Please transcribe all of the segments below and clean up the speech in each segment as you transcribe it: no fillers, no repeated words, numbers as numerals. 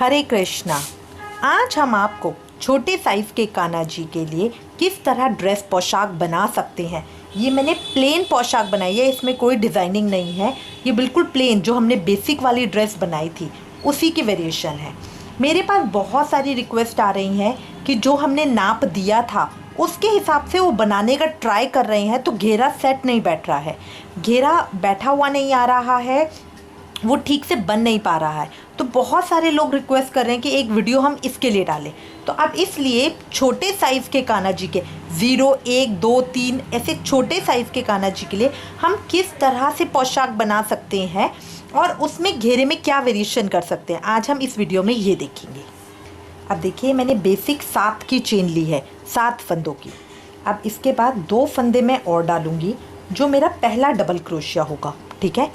हरे कृष्णा। आज हम आपको छोटे साइज़ के कान्हा जी के लिए किस तरह ड्रेस पोशाक बना सकते हैं। ये मैंने प्लेन पोशाक बनाई है, इसमें कोई डिज़ाइनिंग नहीं है। ये बिल्कुल प्लेन जो हमने बेसिक वाली ड्रेस बनाई थी उसी की वेरिएशन है। मेरे पास बहुत सारी रिक्वेस्ट आ रही हैं कि जो हमने नाप दिया था उसके हिसाब से वो बनाने का ट्राई कर रहे हैं, तो घेरा सेट नहीं बैठ रहा है, घेरा बैठा हुआ नहीं आ रहा है, वो ठीक से बन नहीं पा रहा है। तो बहुत सारे लोग रिक्वेस्ट कर रहे हैं कि एक वीडियो हम इसके लिए डालें। तो अब इसलिए छोटे साइज़ के कान्हा जी के 0, 1, 2, 3 ऐसे छोटे साइज़ के कान्हा जी के लिए हम किस तरह से पोशाक बना सकते हैं और उसमें घेरे में क्या वेरिएशन कर सकते हैं, आज हम इस वीडियो में ये देखेंगे। अब देखिए, मैंने बेसिक 7 की चेन ली है, 7 फंदों की। अब इसके बाद 2 फंदे मैं और डालूंगी जो मेरा पहला डबल क्रोशिया होगा। ठीक है,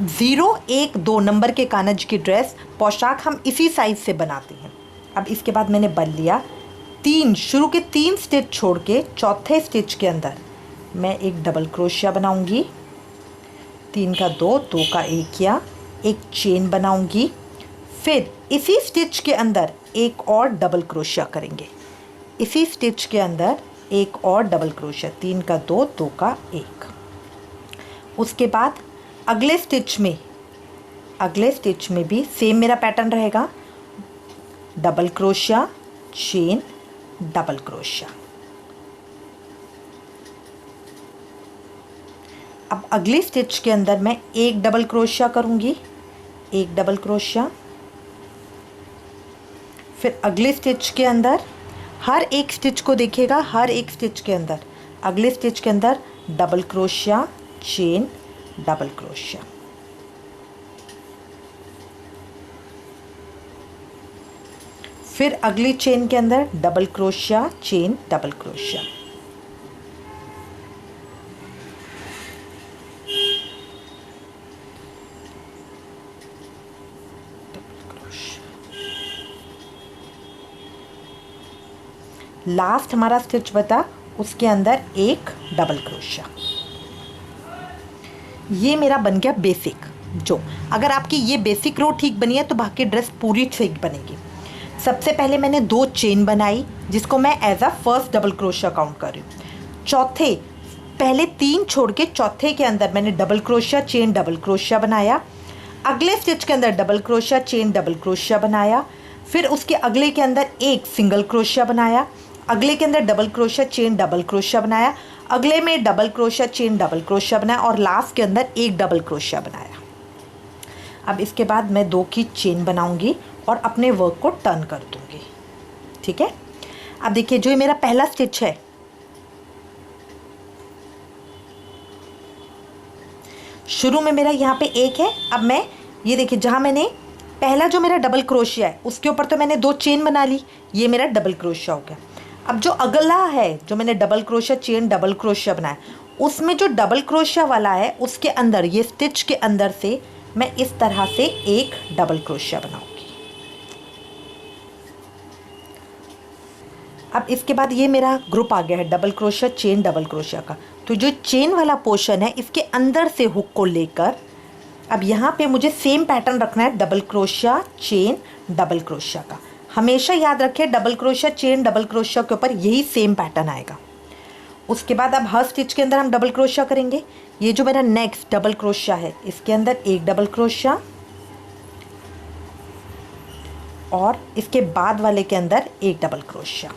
0, 1, 2 नंबर के कान्हा जी की ड्रेस पोशाक हम इसी साइज़ से बनाते हैं। अब इसके बाद मैंने बन लिया 3 शुरू के 3 स्टिच छोड़ के चौथे स्टिच के अंदर मैं एक डबल क्रोशिया बनाऊंगी। 3 का 2, 2 का 1 किया, एक चेन बनाऊंगी। फिर इसी स्टिच के अंदर एक और डबल क्रोशिया करेंगे, इसी स्टिच के अंदर एक और डबल क्रोशिया, 3 का 2, 2 का 1। उसके बाद अगले स्टिच में भी सेम मेरा पैटर्न रहेगा, double crochet, chain, double crochet. अब अगले स्टिच के अंदर मैं एक डबल क्रोशिया करूंगी, एक डबल क्रोशिया। फिर अगले स्टिच के अंदर हर एक स्टिच को देखिएगा, हर एक स्टिच के अंदर अगले स्टिच के अंदर double crochet, chain, double crochet. फिर अगली चेन के अंदर double crochet, chain, double crochet. Last हमारा स्टिच बता, उसके अंदर एक डबल क्रोशिया। ये मेरा बन गया बेसिक। जो अगर आपकी ये बेसिक रो ठीक बनी है तो बाकी ड्रेस पूरी ठीक बनेगी। सबसे पहले मैंने 2 चेन बनाई जिसको मैं as a first double crochet count कर रही हूँ। चौथे पहले 3 छोड़ के चौथे के अंदर मैंने double crochet, chain, double crochet बनाया। अगले स्टिच के अंदर double crochet, chain, double crochet बनाया। फिर उसके अगले के अंदर एक सिंगल क्रोशिया बनाया, अगले के अंदर double crochet, chain, double crochet बनाया, अगले में double crochet, chain, double crochet बनाया और लास्ट के अंदर एक डबल क्रोशिया बनाया। अब इसके बाद मैं 2 की चेन बनाऊंगी और अपने वर्क को टर्न कर दूंगी। ठीक है, अब देखिए जो ये मेरा पहला स्टिच है, शुरू में मेरा यहाँ पे 1 है। अब मैं ये देखिए, जहाँ मैंने पहला जो मेरा डबल क्रोशिया है उसके ऊपर तो मैंने 2 चेन बना ली, ये मेरा डबल क्रोशिया हो गया। अब जो अगला है जो मैंने double crochet, chain, double crochet बनाया, उसमें जो डबल क्रोशिया वाला है उसके अंदर ये स्टिच के अंदर से मैं इस तरह से एक डबल क्रोशिया बनाऊंगी। अब इसके बाद ये मेरा ग्रुप आ गया है double crochet, chain, double crochet का। तो जो चेन वाला पोर्शन है इसके अंदर से हुक को लेकर अब यहाँ पे मुझे सेम पैटर्न रखना है, double crochet, chain, double crochet का। हमेशा याद रखिए double crochet, chain, double crochet के ऊपर यही सेम पैटर्न आएगा। उसके बाद अब हर स्टिच के अंदर हम डबल क्रोशिया करेंगे। ये जो मेरा नेक्स्ट डबल क्रोशिया है इसके अंदर एक डबल क्रोशिया और इसके बाद वाले के अंदर एक डबल क्रोशिया।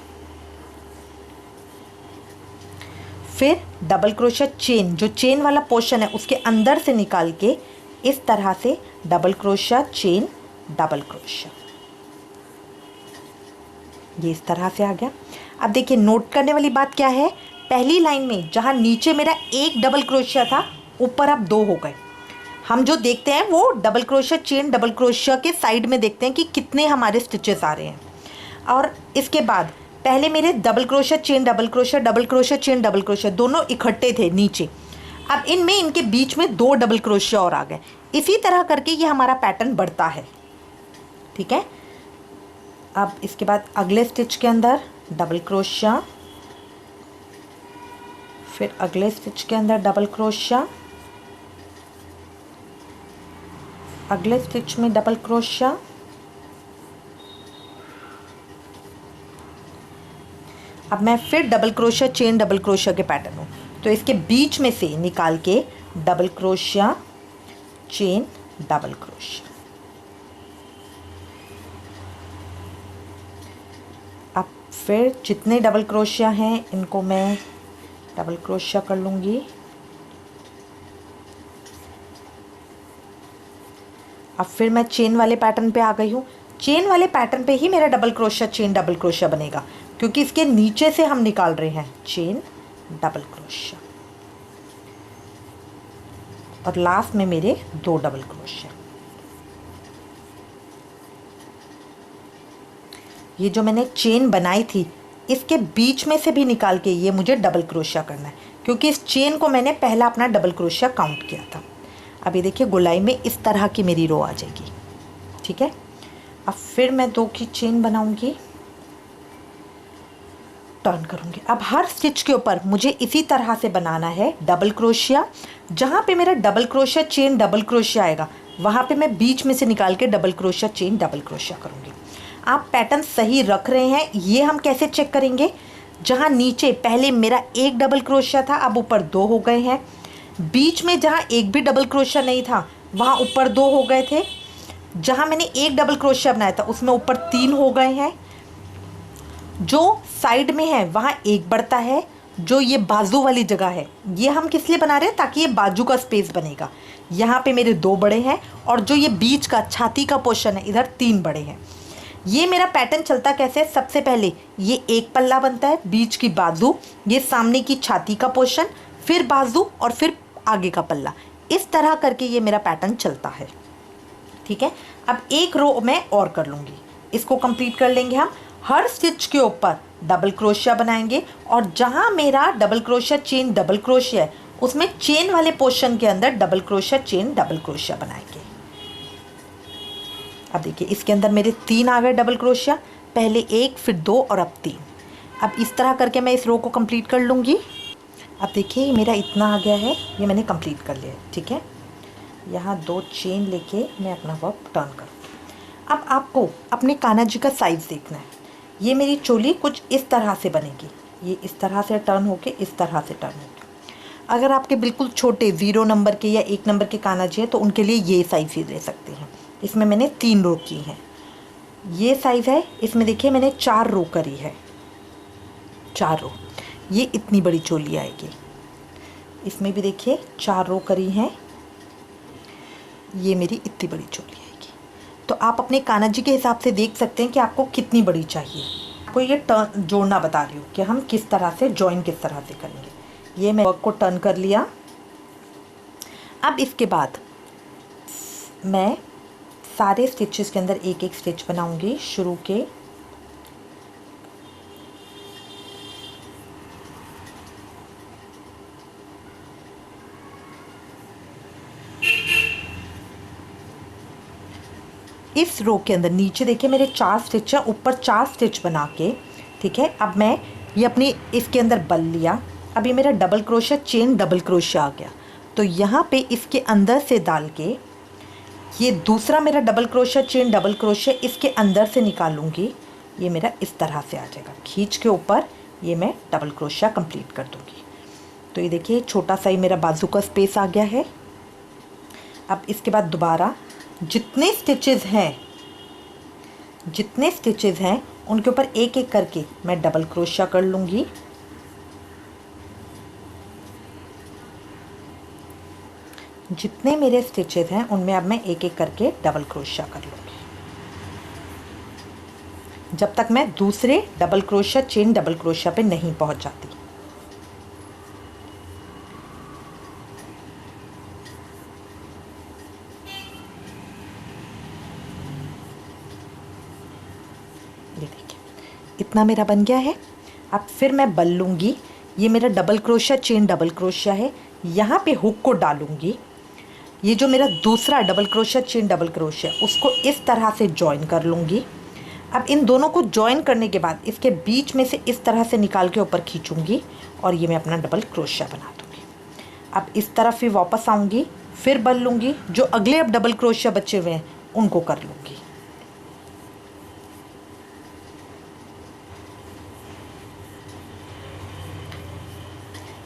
फिर डबल क्रोशिया, चेन, जो चेन वाला पोर्शन है उसके अंदर से निकाल के इस तरह से double crochet, chain, double crochet, ये इस तरह से आ गया। अब देखिए नोट करने वाली बात क्या है, पहली लाइन में जहाँ नीचे मेरा एक डबल क्रोशिया था ऊपर अब 2 हो गए। हम जो देखते हैं वो double crochet, chain, double crochet के साइड में देखते हैं कि कितने हमारे स्टिचेस आ रहे हैं। और इसके बाद पहले मेरे double crochet, chain, double crochet, double crochet, chain, double crochet दोनों इकट्ठे थे नीचे। अब इनमें इनके बीच में 2 डबल क्रोशिया और आ गए। इसी तरह करके ये हमारा पैटर्न बढ़ता है। ठीक है, अब इसके बाद अगले स्टिच के अंदर डबल क्रोशिया, फिर अगले स्टिच के अंदर डबल क्रोशिया, अगले स्टिच में डबल क्रोशिया, अब मैं फिर double crochet chain double crochet के पैटर्न हूँ, तो इसके बीच में से निकाल के double crochet chain double crochet. अब फिर जितने डबल क्रोशिया हैं इनको मैं डबल क्रोशिया कर लूँगी। अब फिर मैं चेन वाले पैटर्न पे आ गई हूँ। चेन वाले पैटर्न पे ही मेरा double crochet chain double crochet बनेगा, क्योंकि इसके नीचे से हम निकाल रहे हैं चेन डबल क्रोशिया, और लास्ट में मेरे 2 डबल क्रोशिया। ये जो मैंने चेन बनाई थी इसके बीच में से भी निकाल के ये मुझे डबल क्रोशिया करना है, क्योंकि इस चेन को मैंने पहला अपना डबल क्रोशिया काउंट किया था। अब ये देखिए गोलाई में इस तरह की मेरी रो आ जाएगी। ठीक है, अब फिर मैं 2 की चेन बनाऊंगी, टर्न करूंगी। अब हर स्टिच के ऊपर मुझे इसी तरह से बनाना है डबल क्रोशिया। जहाँ पे मेरा double crochet chain double crochet आएगा वहाँ पे मैं बीच में से निकाल के double crochet chain double crochet करूँगी। आप पैटर्न सही रख रहे हैं, ये हम कैसे चेक करेंगे? जहाँ नीचे पहले मेरा 1 डबल क्रोशिया था अब ऊपर 2 हो गए हैं, बीच में जहाँ एक भी डबल क्रोशिया नहीं था वहाँ ऊपर 2 हो गए थे, जहाँ मैंने 1 डबल क्रोशिया बनाया था उसमें ऊपर 3 हो गए हैं, जो साइड में है वहाँ 1 बढ़ता है, जो ये बाजू वाली जगह है ये हम किस लिए बना रहे हैं? ताकि ये बाजू का स्पेस बनेगा। यहाँ पे मेरे 2 बड़े हैं, और जो ये बीच का छाती का पोर्शन है इधर 3 बड़े हैं। ये मेरा पैटर्न चलता कैसे है? सबसे पहले ये एक पल्ला बनता है, बीच की बाजू, ये सामने की छाती का पोर्शन, फिर बाजू और फिर आगे का पल्ला। इस तरह करके ये मेरा पैटर्न चलता है। ठीक है, अब एक रो मैं और कर लूँगी, इसको कंप्लीट कर लेंगे हम। हर स्टिच के ऊपर डबल क्रोशिया बनाएंगे, और जहाँ मेरा double crochet chain double crochet है उसमें चेन वाले पोर्शन के अंदर double crochet chain double crochet बनाएंगे। अब देखिए इसके अंदर मेरे 3 आ गए डबल क्रोशिया, पहले 1 फिर 2 और अब 3। अब इस तरह करके मैं इस रो को कंप्लीट कर लूँगी। अब देखिए मेरा इतना आ गया है, ये मैंने कंप्लीट कर लिया है। ठीक है, यहाँ 2 चेन लेके मैं अपना वर्क टर्न करूँगी। अब आपको अपने कान्हा जी का साइज़ देखना है। ये मेरी चोली कुछ इस तरह से बनेगी, ये इस तरह से टर्न होके इस तरह से टर्न होगी। अगर आपके बिल्कुल छोटे 0 नंबर के या 1 नंबर के कान्हा जी हैं तो उनके लिए ये साइज़ ही ले सकते हैं। इसमें मैंने 3 रो की हैं, ये साइज़ है। इसमें देखिए मैंने 4 रो करी है, 4 रो, ये इतनी बड़ी चोली आएगी। इसमें भी देखिए 4 रो करी हैं, ये मेरी इतनी बड़ी चोली आएगी। तो आप अपने कान्हा जी के हिसाब से देख सकते हैं कि आपको कितनी बड़ी चाहिए। आपको ये टर्न जोड़ना बता रही हूँ कि हम किस तरह से जॉइन किस तरह से करेंगे। ये मैं वर्क को टर्न कर लिया। अब इसके बाद मैं सारे स्टिचेस के अंदर एक एक स्टिच बनाऊंगी शुरू के। इस रो के अंदर नीचे देखिए मेरे 4 स्टिच है, ऊपर 4 स्टिच बना के। ठीक है, अब मैं ये अपनी इसके अंदर बल लिया। अब ये मेरा double crochet chain double crochet आ गया, तो यहाँ पे इसके अंदर से डाल के ये दूसरा मेरा double crochet chain double crochet इसके अंदर से निकालूंगी। ये मेरा इस तरह से आ जाएगा, खींच के ऊपर ये मैं डबल क्रोशिया कंप्लीट कर दूंगी। तो ये देखिए छोटा सा ही मेरा बाजू का स्पेस आ गया है। अब इसके बाद दोबारा जितने स्टिचेस हैं उनके ऊपर एक एक करके मैं डबल क्रोशिया कर लूँगी। जितने मेरे स्टिचेस हैं उनमें अब मैं एक एक करके डबल क्रोशिया कर लूँगी, जब तक मैं दूसरे double crochet chain double crochet पे नहीं पहुँच जाती। ये देखिए इतना मेरा बन गया है। अब फिर मैं बल लूँगी। ये मेरा double crochet chain double crochet है, यहाँ पे हुक को डालूँगी। ये जो मेरा दूसरा double crochet chain double crochet उसको इस तरह से जॉइन कर लूँगी। अब इन दोनों को जॉइन करने के बाद इसके बीच में से इस तरह से निकाल के ऊपर खींचूँगी और ये मैं अपना डबल क्रोशिया बना दूँगी। अब इस तरफ भी वापस आऊँगी, फिर बल लूँगी, जो अगले अब डबल क्रोशिया बचे हुए हैं उनको कर लूँगी।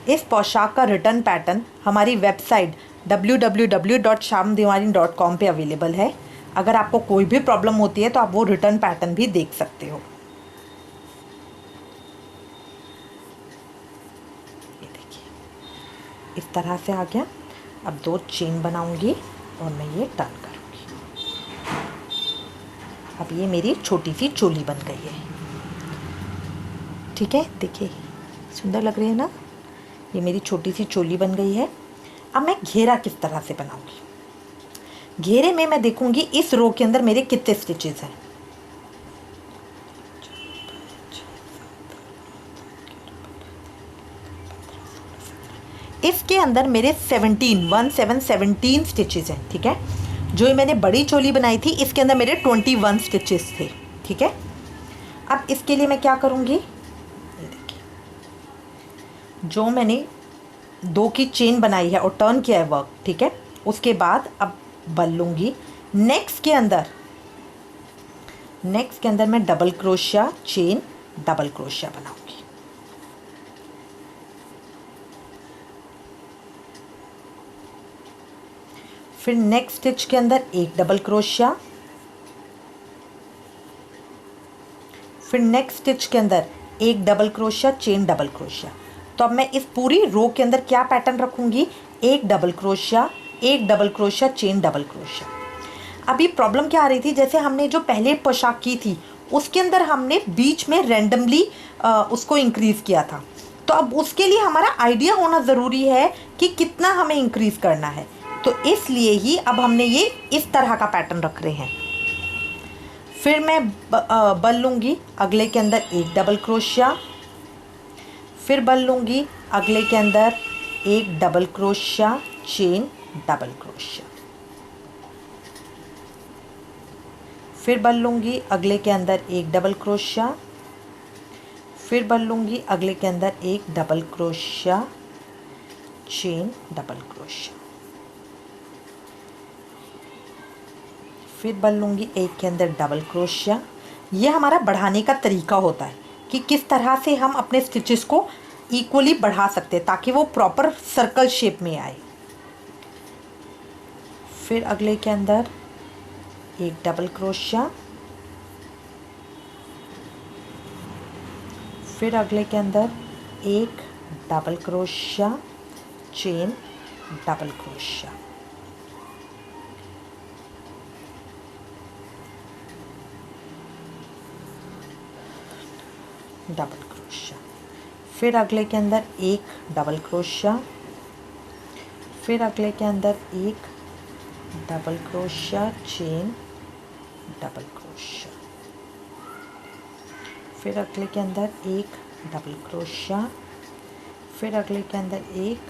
इस पोशाक का रिटर्न पैटर्न हमारी वेबसाइट www.shamdiwani.com पे अवेलेबल है। अगर आपको कोई भी प्रॉब्लम होती है तो आप वो रिटर्न पैटर्न भी देख सकते हो। ये देखिए इस तरह से आ गया। अब 2 चेन बनाऊंगी और मैं ये टर्न करूंगी। अब ये मेरी छोटी सी चोली बन गई है। ठीक है, देखिए सुंदर लग रही है ना। ये मेरी छोटी सी चोली बन गई है। अब मैं घेरा किस तरह से बनाऊंगी। घेरे में मैं देखूंगी इस रो के अंदर मेरे कितने स्टिचेस हैं। इसके अंदर मेरे 17 स्टिचेस हैं। ठीक है, जो ये मैंने बड़ी चोली बनाई थी इसके अंदर मेरे 21 स्टिचेस थे। ठीक है, अब इसके लिए मैं क्या करूंगी, ये देखिए जो मैंने 2 की चेन बनाई है और टर्न किया है वर्क। ठीक है, उसके बाद अब बल लूँगी। नेक्स्ट के अंदर मैं double crochet chain double crochet बनाऊंगी। फिर नेक्स्ट स्टिच के अंदर एक डबल क्रोशिया, फिर नेक्स्ट स्टिच के अंदर एक double crochet chain double crochet. तो अब मैं इस पूरी रो के अंदर क्या पैटर्न रखूंगी, एक double crochet chain double crochet. अभी प्रॉब्लम क्या आ रही थी, जैसे हमने जो पहले पोशाक की थी उसके अंदर हमने बीच में रैंडमली उसको इंक्रीज़ किया था। तो अब उसके लिए हमारा आइडिया होना ज़रूरी है कि कितना हमें इंक्रीज़ करना है। तो इसलिए ही अब हमने ये इस तरह का पैटर्न रख रहे हैं। फिर मैं बल लूँगी, अगले के अंदर एक डबल क्रोशिया, फिर बल लूँगी, अगले के अंदर एक double crochet chain double crochet, फिर बल लूँगी, अगले के अंदर एक डबल क्रोशिया, फिर बल लूँगी, अगले के अंदर एक double crochet chain double crochet, फिर बल लूँगी, एक के अंदर डबल क्रोशिया। ये हमारा बढ़ाने का तरीका होता है कि किस तरह से हम अपने स्टिचेस को इक्वली बढ़ा सकते हैं ताकि वो प्रॉपर सर्कल शेप में आए। फिर अगले के अंदर एक डबल क्रोशिया, फिर अगले के अंदर एक double crochet chain double crochet, double crochet, फिर अगले के अंदर एक डबल क्रोशिया, फिर अगले के अंदर एक double crochet chain double crochet, फिर अगले के अंदर एक डबल क्रोशिया, फिर अगले के अंदर एक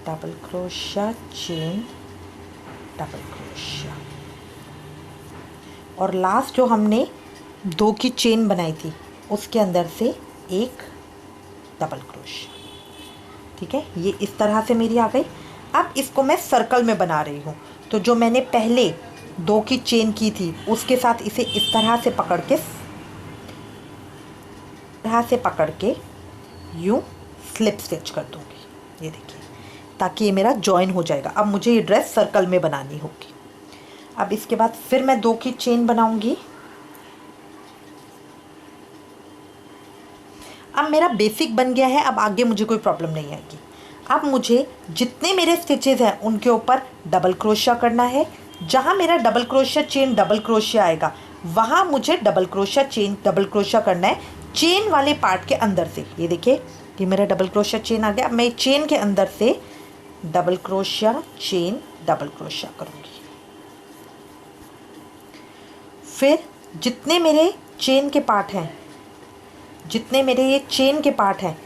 double crochet chain double crochet, और लास्ट जो हमने 2 की चेन बनाई थी उसके अंदर से एक डबल क्रोशिया। ठीक है, ये इस तरह से मेरी आ गई। अब इसको मैं सर्कल में बना रही हूँ। तो जो मैंने पहले 2 की चेन की थी उसके साथ इसे इस तरह से पकड़ के यूँ स्लिप स्टिच कर दूँगी। ये देखिए, ताकि ये मेरा जॉइन हो जाएगा। अब मुझे ये ड्रेस सर्कल में बनानी होगी। अब इसके बाद फिर मैं 2 की चेन बनाऊँगी। अब मेरा बेसिक बन गया है, अब आगे मुझे कोई प्रॉब्लम नहीं आएगी। अब मुझे जितने मेरे स्टिचेस हैं उनके ऊपर डबल क्रोशिया करना है। जहाँ मेरा double crochet chain double crochet आएगा वहाँ मुझे double crochet chain double crochet करना है चेन वाले पार्ट के अंदर से। ये देखिए, ये मेरा डबल क्रोशिया चेन आ गया। अब मैं चेन के अंदर से double crochet chain double crochet करूँगी। फिर जितने मेरे चेन के पार्ट हैं, जितने मेरे ये चेन के पार्ट हैं,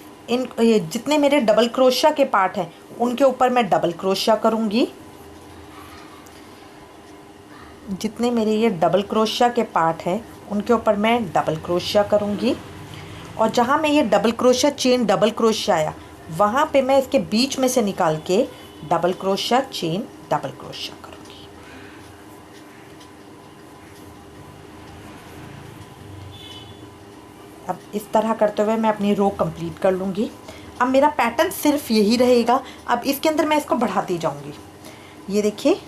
जितने मेरे डबल क्रोशिया के पार्ट हैं उनके ऊपर मैं डबल क्रोशिया करूँगी। जितने मेरे ये डबल क्रोशिया के पार्ट हैं उनके ऊपर मैं डबल क्रोशिया करूँगी। और जहाँ मैं ये double crochet chain double crochet आया वहाँ पे मैं इसके बीच में से निकाल के double crochet chain double crochet करूँगी। अब इस तरह करते हुए मैं अपनी रो कंप्लीट कर लूँगी। अब मेरा पैटर्न सिर्फ यही रहेगा। अब इसके अंदर मैं इसको बढ़ाती जाऊँगी। ये देखिए,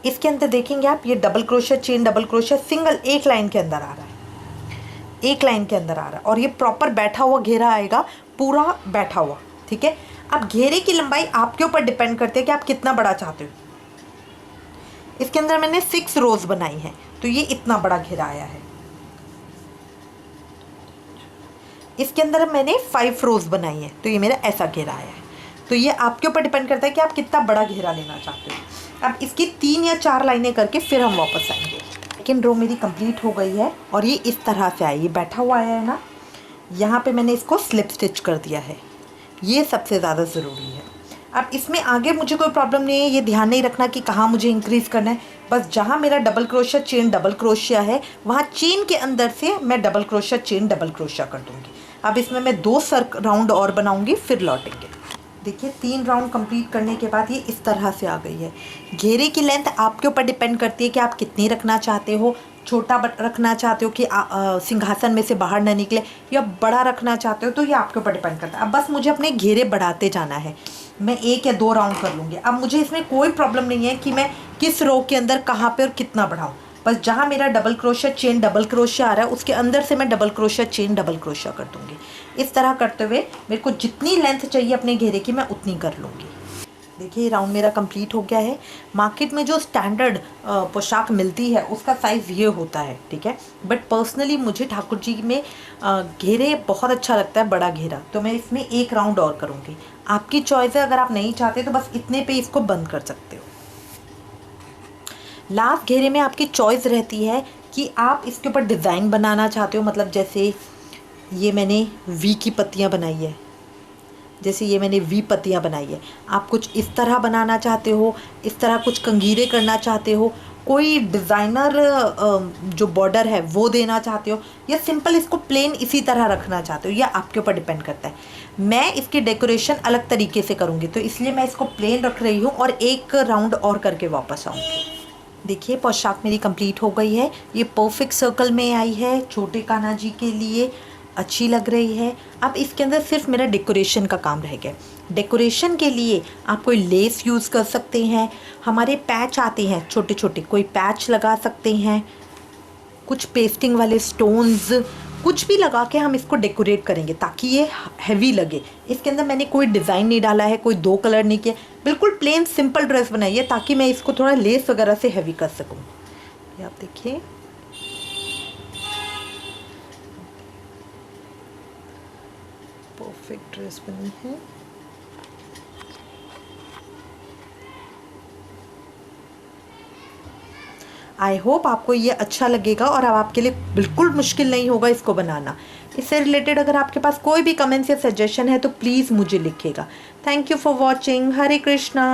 इसके अंदर देखेंगे आप, ये double crochet, chain double crochet, single एक लाइन के अंदर आ रहा है, एक लाइन के अंदर आ रहा है, और ये प्रॉपर बैठा हुआ घेरा आएगा, पूरा बैठा हुआ। ठीक है। अब घेरे की लंबाई आपके ऊपर डिपेंड करती है कि आप कितना बड़ा चाहते हो। इसके अंदर मैंने 6 रोज बनाई हैं, तो ये इतना बड़ा घेरा आया है। इसके अंदर मैंने 5 रोज बनाई है, तो ये मेरा ऐसा घेरा आया है। तो ये आपके ऊपर डिपेंड करता है कि आप कितना बड़ा घेरा लेना चाहते हो। अब इसकी 3 या 4 लाइनें करके फिर हम वापस आएंगे। सेकेंड रो मेरी कंप्लीट हो गई है और ये इस तरह से आया, ये बैठा हुआ आया है ना। यहाँ पे मैंने इसको स्लिप स्टिच कर दिया है, ये सबसे ज़्यादा ज़रूरी है। अब इसमें आगे मुझे कोई प्रॉब्लम नहीं है, ये ध्यान नहीं रखना कि कहाँ मुझे इंक्रीज़ करना है। बस जहाँ मेरा double crochet chain double crochet है, वहाँ चेन के अंदर से मैं double crochet chain double crochet कर दूँगी। अब इसमें मैं 2 राउंड और बनाऊँगी, फिर लौटेंगे। देखिए 3 राउंड कंप्लीट करने के बाद ये इस तरह से आ गई है। घेरे की लेंथ आपके ऊपर डिपेंड करती है कि आप कितनी रखना चाहते हो। छोटा रखना चाहते हो कि सिंहासन में से बाहर ना निकले, या बड़ा रखना चाहते हो, तो ये आपके ऊपर डिपेंड करता है। अब बस मुझे अपने घेरे बढ़ाते जाना है। मैं 1 या 2 राउंड कर लूँगी। अब मुझे इसमें कोई प्रॉब्लम नहीं है कि मैं किस रो के अंदर कहाँ पे और कितना बढ़ाऊँ। बस जहाँ मेरा double crochet chain double crochet आ रहा है, उसके अंदर से मैं double crochet chain double crochet कर दूँगी। इस तरह करते हुए मेरे को जितनी लेंथ चाहिए अपने घेरे की, मैं उतनी कर लूँगी। देखिए राउंड मेरा कंप्लीट हो गया है। मार्केट में जो स्टैंडर्ड पोशाक मिलती है उसका साइज़ ये होता है, ठीक है। बट पर्सनली मुझे ठाकुर जी में घेरे बहुत अच्छा लगता है, बड़ा घेरा, तो मैं इसमें 1 राउंड और करूँगी। आपकी चॉइस है, अगर आप नहीं चाहते तो बस इतने पे इसको बंद कर सकते हो। लास्ट घेरे में आपकी चॉइस रहती है कि आप इसके ऊपर डिज़ाइन बनाना चाहते हो। मतलब जैसे ये मैंने वी की पत्तियाँ बनाई है, जैसे ये मैंने वी पत्तियाँ बनाई है, आप कुछ इस तरह बनाना चाहते हो, इस तरह कुछ कंगीरे करना चाहते हो, कोई डिज़ाइनर जो बॉर्डर है वो देना चाहते हो, या सिंपल इसको प्लेन इसी तरह रखना चाहते हो, या आपके ऊपर डिपेंड करता है। मैं इसकी डेकोरेशन अलग तरीके से करूँगी, तो इसलिए मैं इसको प्लेन रख रही हूँ और 1 राउंड और करके वापस आऊँगी। देखिए पोशाक मेरी कंप्लीट हो गई है। ये परफेक्ट सर्कल में आई है, छोटे कान्हा जी के लिए अच्छी लग रही है। अब इसके अंदर सिर्फ मेरा डेकोरेशन का काम रह गया। डेकोरेशन के लिए आप कोई लेस यूज़ कर सकते हैं, हमारे पैच आते हैं छोटे छोटे, कोई पैच लगा सकते हैं, कुछ पेस्टिंग वाले स्टोन्स, कुछ भी लगा के हम इसको डेकोरेट करेंगे ताकि ये हैवी लगे। इसके अंदर मैंने कोई डिज़ाइन नहीं डाला है, कोई 2 कलर नहीं किया, बिल्कुल प्लेन सिंपल ड्रेस बनाई है ताकि मैं इसको थोड़ा लेस वगैरह से हैवी कर सकूँ। ये आप देखिए, परफेक्ट ड्रेस बनी है। आई होप आपको ये अच्छा लगेगा और अब आपके लिए बिल्कुल मुश्किल नहीं होगा इसको बनाना। इससे रिलेटेड अगर आपके पास कोई भी कमेंट्स या सजेशन है तो प्लीज़ मुझे लिखिएगा। Thank you for watching. Hare Krishna.